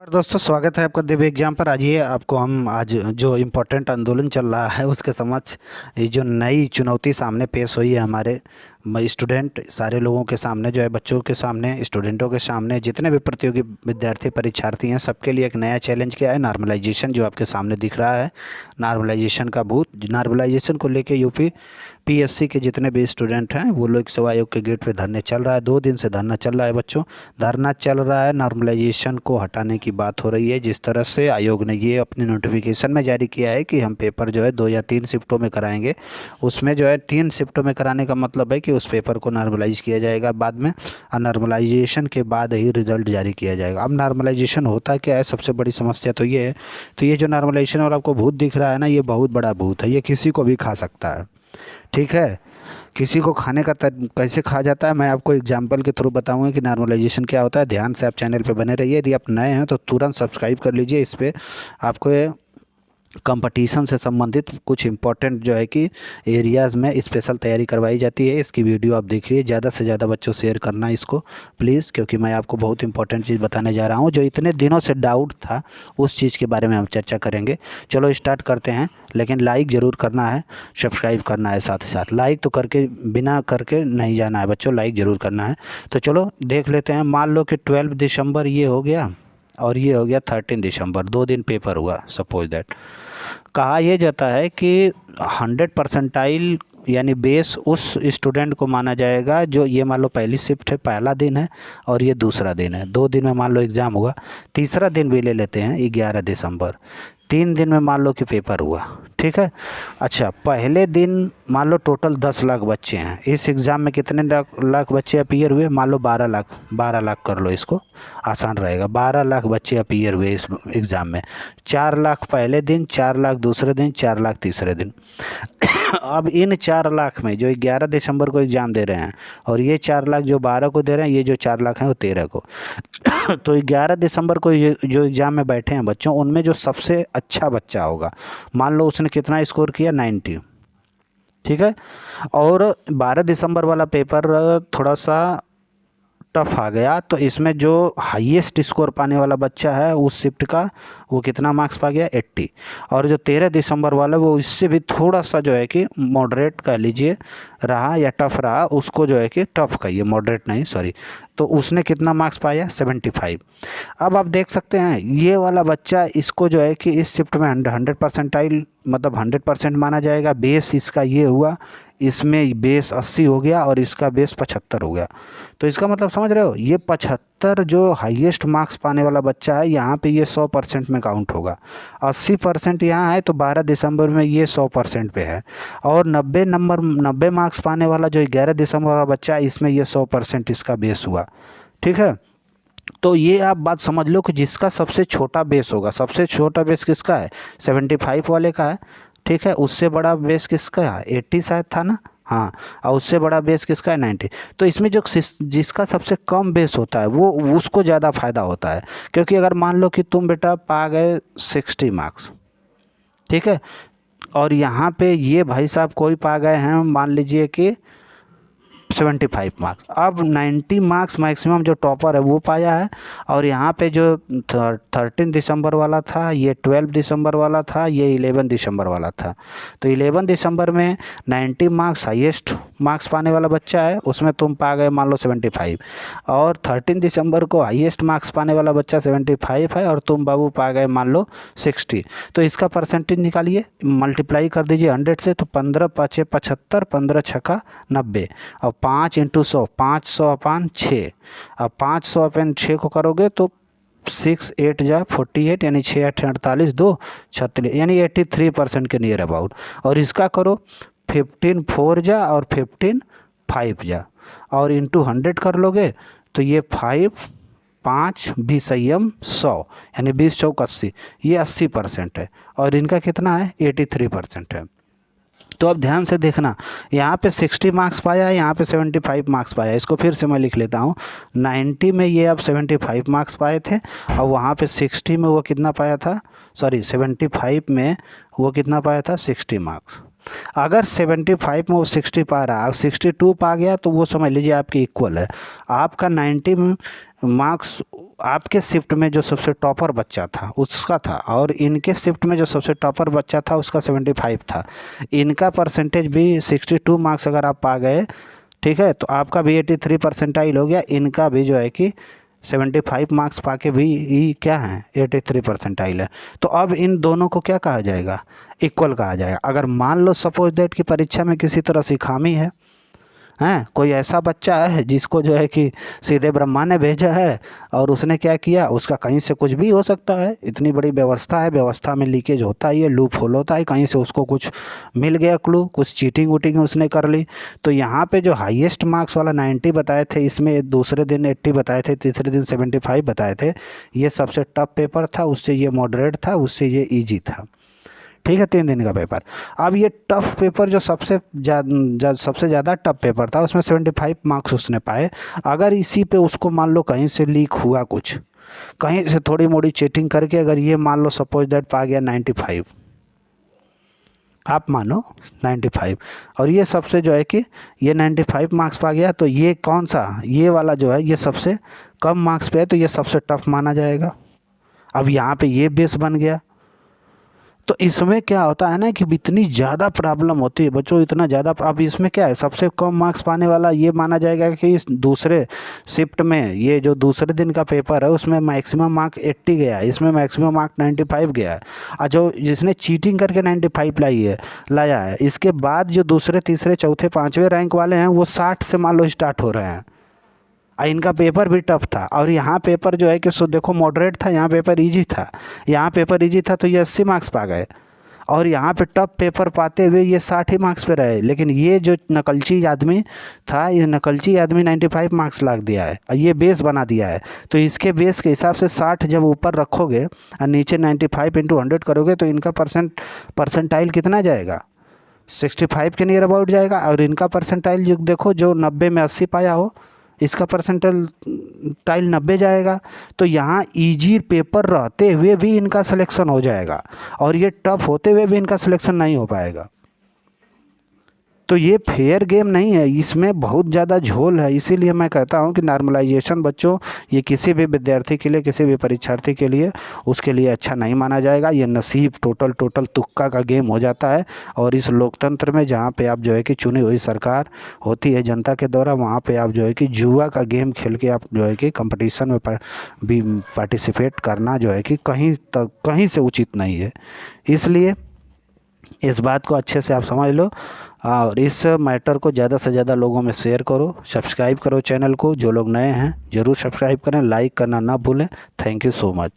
और दोस्तों स्वागत है आपका दिव्य एग्जाम पर। आइए आपको हम आज जो इम्पोर्टेंट आंदोलन चल रहा है उसके समक्ष ये जो नई चुनौती सामने पेश हुई है हमारे स्टूडेंट सारे लोगों के सामने, जो है बच्चों के सामने, स्टूडेंटों के सामने, जितने भी प्रतियोगी विद्यार्थी परीक्षार्थी हैं सबके लिए एक नया चैलेंज क्या है, नॉर्मलाइजेशन जो आपके सामने दिख रहा है। नॉर्मलाइजेशन का भूत, नॉर्मलाइजेशन को लेके यूपी पीएससी के जितने भी स्टूडेंट हैं वो लोग सेवा आयोग के गेट पे धरने चल रहा है। 2 दिन से धरना चल रहा है बच्चों, धरना चल रहा है। नॉर्मलाइजेशन को हटाने की बात हो रही है। जिस तरह से आयोग ने ये अपनी नोटिफिकेशन में जारी किया है कि हम पेपर जो है 2 या 3 शिफ्टों में कराएंगे, उसमें जो है 3 शिफ्टों में कराने का मतलब है कि उस पेपर को नॉर्मलाइज किया जाएगा बाद में, और नॉर्मलाइजेशन के बाद ही रिजल्ट जारी किया जाएगा। अब नॉर्मलाइजेशन होता क्या है, सबसे बड़ी समस्या तो ये है। तो ये जो नॉर्मलाइजेशन और आपको भूत दिख रहा है ना, ये बहुत बड़ा भूत है, ये किसी को भी खा सकता है। ठीक है, किसी को खाने का कैसे खा जाता है मैं आपको एग्जाम्पल के थ्रू बताऊंगा कि नॉर्मलाइजेशन क्या होता है। ध्यान से आप चैनल पे बने रहिए। यदि आप नए हैं तो तुरंत सब्सक्राइब कर लीजिए। इस पे आपको कंपटीशन से संबंधित कुछ इंपॉर्टेंट जो है कि एरियाज़ में स्पेशल तैयारी करवाई जाती है। इसकी वीडियो आप देखिए, ज़्यादा से ज़्यादा बच्चों शेयर करना इसको प्लीज़, क्योंकि मैं आपको बहुत इंपॉर्टेंट चीज़ बताने जा रहा हूँ जो इतने दिनों से डाउट था, उस चीज़ के बारे में हम चर्चा करेंगे। चलो स्टार्ट करते हैं, लेकिन लाइक ज़रूर करना है, सब्सक्राइब करना है साथ ही साथ। लाइक तो करके बिना करके नहीं जाना है बच्चों, लाइक ज़रूर करना है। तो चलो देख लेते हैं। मान लो कि 12 दिसंबर ये हो गया और ये हो गया 13 दिसंबर, 2 दिन पेपर हुआ। सपोज दैट कहा यह जाता है कि 100 परसेंटाइल यानी बेस उस स्टूडेंट को माना जाएगा जो, ये मान लो पहली शिफ्ट है, पहला दिन है और ये दूसरा दिन है। 2 दिन में मान लो एग्ज़ाम हुआ, तीसरा दिन भी ले लेते हैं 11 दिसंबर, 3 दिन में मान लो कि पेपर हुआ। ठीक है, अच्छा पहले दिन मान लो टोटल 10 लाख बच्चे हैं। इस एग्ज़ाम में कितने लाख बच्चे अपीयर हुए, मान लो 12 लाख, 12 लाख कर लो, इसको आसान रहेगा। 12 लाख बच्चे अपीयर हुए इस एग्ज़ाम में। 4 लाख पहले दिन, 4 लाख दूसरे दिन, 4 लाख तीसरे दिन। अब इन 4 लाख में जो 11 दिसंबर को एग्ज़ाम दे रहे हैं और ये 4 लाख जो 12 को दे रहे हैं, ये जो 4 लाख हैं वो 13 को। तो 11 दिसंबर को जो एग्ज़ाम में बैठे हैं बच्चों, उनमें जो सबसे अच्छा बच्चा होगा, मान लो उसने कितना स्कोर किया, 90। ठीक है, और 12 दिसंबर वाला पेपर थोड़ा सा टफ आ गया, तो इसमें जो हाईएस्ट स्कोर पाने वाला बच्चा है उस शिफ्ट का, वो कितना मार्क्स पा गया, 80। और जो 13 दिसंबर वाला वो इससे भी थोड़ा सा जो है कि मॉडरेट कह लीजिए रहा या टफ रहा, उसको जो है कि टफ कहिए, मॉडरेट नहीं सॉरी, तो उसने कितना मार्क्स पाया, 75। अब आप देख सकते हैं ये वाला बच्चा, इसको जो है कि इस शिफ्ट में 100 परसेंटाइल मतलब 100% माना जाएगा। बेस इसका ये हुआ, इसमें बेस 80 हो गया और इसका बेस 75 हो गया। तो इसका मतलब समझ रहे हो, ये 75 जो हाईएस्ट मार्क्स पाने वाला बच्चा है, यहाँ पे ये 100% में काउंट होगा। 80% यहाँ है तो 12 दिसंबर में ये 100% पे है। और 90 मार्क्स पाने वाला जो 11 दिसंबर वाला बच्चा है, इसमें ये 100% इसका बेस हुआ। ठीक है, तो ये आप बात समझ लो कि जिसका सबसे छोटा बेस होगा, सबसे छोटा बेस किसका है, 75 वाले का है। ठीक है, उससे बड़ा बेस किसका है, 80 शायद था ना, हाँ, और उससे बड़ा बेस किसका है, 90। तो इसमें जो जिसका सबसे कम बेस होता है वो उसको ज़्यादा फ़ायदा होता है। क्योंकि अगर मान लो कि तुम बेटा पा गए 60 मार्क्स, ठीक है, और यहाँ पे ये भाई साहब कोई पा गए हैं मान लीजिए कि 75 मार्क्स। अब 90 मार्क्स मैक्सिमम जो टॉपर है वो पाया है, और यहाँ पे जो 13 दिसंबर वाला था, ये 12 दिसंबर वाला था, ये 11 दिसंबर वाला था। तो 11 दिसंबर में 90 मार्क्स हाईएस्ट मार्क्स पाने वाला बच्चा है, उसमें तुम पा गए मान लो 75। और 13 दिसंबर को हाईएस्ट मार्क्स पाने वाला बच्चा 75 है और तुम बाबू पा गए मान लो 60। तो इसका परसेंटेज निकालिए, मल्टीप्लाई कर दीजिए 100 से, तो 15 पाँचे 75, 15 छक्का 90, और 5 इंटू 100, 500 अपान 6। अब 500 अपान 6 को करोगे तो 6 8 जा 48, यानी 6 8 48, 2 36, यानी 83% के नियर अबाउट। और इसका करो 15 4 जा और 15 5 जा, और इंटू 100 कर लोगे तो ये 5 5 20 संयम 100, यानी 20 चौक 80, ये 80% है। और इनका कितना है, 83% है। तो अब ध्यान से देखना, यहाँ पे 60 मार्क्स पाया है, यहाँ पे 75 मार्क्स पाया है। इसको फिर से मैं लिख लेता हूँ, 90 में ये अब 75 मार्क्स पाए थे, और वहाँ पे 60 में वो कितना पाया था, सॉरी 75 में वो कितना पाया था, 60 मार्क्स। अगर 75 में वो 60 पा रहा है, 62 पा गया, तो वो समझ लीजिए आपके इक्वल है। आपका 90 मार्क्स आपके शिफ्ट में जो सबसे टॉपर बच्चा था उसका था, और इनके शिफ्ट में जो सबसे टॉपर बच्चा था उसका 75 था। इनका परसेंटेज भी 62 मार्क्स अगर आप पा गए, ठीक है, तो आपका भी 83 परसेंटाइल हो गया। इनका भी जो है कि 75 मार्क्स पाके भी ये क्या है 83 परसेंटाइल है। तो अब इन दोनों को क्या कहा जाएगा, इक्वल कहा जाएगा। अगर मान लो सपोज दैट की परीक्षा में किसी तरह से खामी है, हैं कोई ऐसा बच्चा है जिसको जो है कि सीधे ब्रह्मा ने भेजा है और उसने क्या किया, उसका कहीं से कुछ भी हो सकता है, इतनी बड़ी व्यवस्था है, व्यवस्था में लीकेज होता ही है, लूप होल होता है, कहीं से उसको कुछ मिल गया क्लू, कुछ चीटिंग वूटिंग उसने कर ली। तो यहाँ पे जो हाईएस्ट मार्क्स वाला 90 बताए थे, इसमें दूसरे दिन 80 बताए थे, तीसरे दिन 75 बताए थे। ये सबसे टफ पेपर था, उससे ये मॉडरेट था, उससे ये ईजी था, ठीक है, 3 दिन का पेपर। अब ये टफ पेपर जो सबसे ज़्यादा टफ पेपर था उसमें 75 मार्क्स उसने पाए। अगर इसी पे उसको मान लो कहीं से लीक हुआ, कुछ कहीं से थोड़ी मोड़ी चीटिंग करके अगर ये मान लो सपोज दैट पा गया 95, आप मानो 95, और ये सबसे जो है कि ये 95 मार्क्स पा गया, तो ये कौन सा, ये वाला जो है ये सबसे कम मार्क्स पे है, तो ये सबसे टफ माना जाएगा। अब यहाँ पे ये बेस बन गया। तो इसमें क्या होता है ना कि इतनी ज़्यादा प्रॉब्लम होती है बच्चों, इतना ज़्यादा। अब इसमें क्या है, सबसे कम मार्क्स पाने वाला ये माना जाएगा कि इस दूसरे शिफ्ट में, ये जो दूसरे दिन का पेपर है उसमें मैक्सिमम मार्क 80 गया है, इसमें मैक्सिमम मार्क 95 गया है। और जो जिसने चीटिंग करके 95 लाया है, इसके बाद जो दूसरे तीसरे चौथे पाँचवें रैंक वाले हैं वो 60 से मान लो स्टार्ट हो रहे हैं। इनका पेपर भी टफ था, और यहाँ पेपर जो है कि सो देखो मॉडरेट था, यहाँ पेपर इजी था, यहाँ पेपर इजी था तो ये 80 मार्क्स पा गए, और यहाँ पे टफ पेपर पाते हुए ये 60 ही मार्क्स पे रहे। लेकिन ये जो नकलची आदमी था, ये नकलची आदमी 95 मार्क्स लाग दिया है, और ये बेस बना दिया है। तो इसके बेस के हिसाब से 60 जब ऊपर रखोगे और नीचे 95 इंटू 100 करोगे तो इनका परसेंटाइल कितना जाएगा, 65 के नियर अबाउट जाएगा। और इनका परसेंटाइल जो देखो, जो 90 में 80 पाया हो, इसका परसेंटाइल 90 जाएगा। तो यहाँ इजी पेपर रहते हुए भी इनका सिलेक्शन हो जाएगा, और ये टफ होते हुए भी इनका सिलेक्शन नहीं हो पाएगा। तो ये फेयर गेम नहीं है, इसमें बहुत ज़्यादा झोल है। इसीलिए मैं कहता हूँ कि नॉर्मलाइजेशन बच्चों, ये किसी भी विद्यार्थी के लिए, किसी भी परीक्षार्थी के लिए, उसके लिए अच्छा नहीं माना जाएगा। ये नसीब टोटल तुक्का का गेम हो जाता है। और इस लोकतंत्र में जहाँ पे आप जो है कि चुनी हुई सरकार होती है जनता के द्वारा, वहाँ पे आप जो है कि जुआ का गेम खेल के आप जो है कि कंपटीशन में भी पार्टिसिपेट करना जो है कि कहीं से उचित नहीं है। इसलिए इस बात को अच्छे से आप समझ लो, और इस मैटर को ज़्यादा से ज़्यादा लोगों में शेयर करो, सब्सक्राइब करो चैनल को। जो लोग नए हैं ज़रूर सब्सक्राइब करें, लाइक करना ना भूलें। Thank you so much.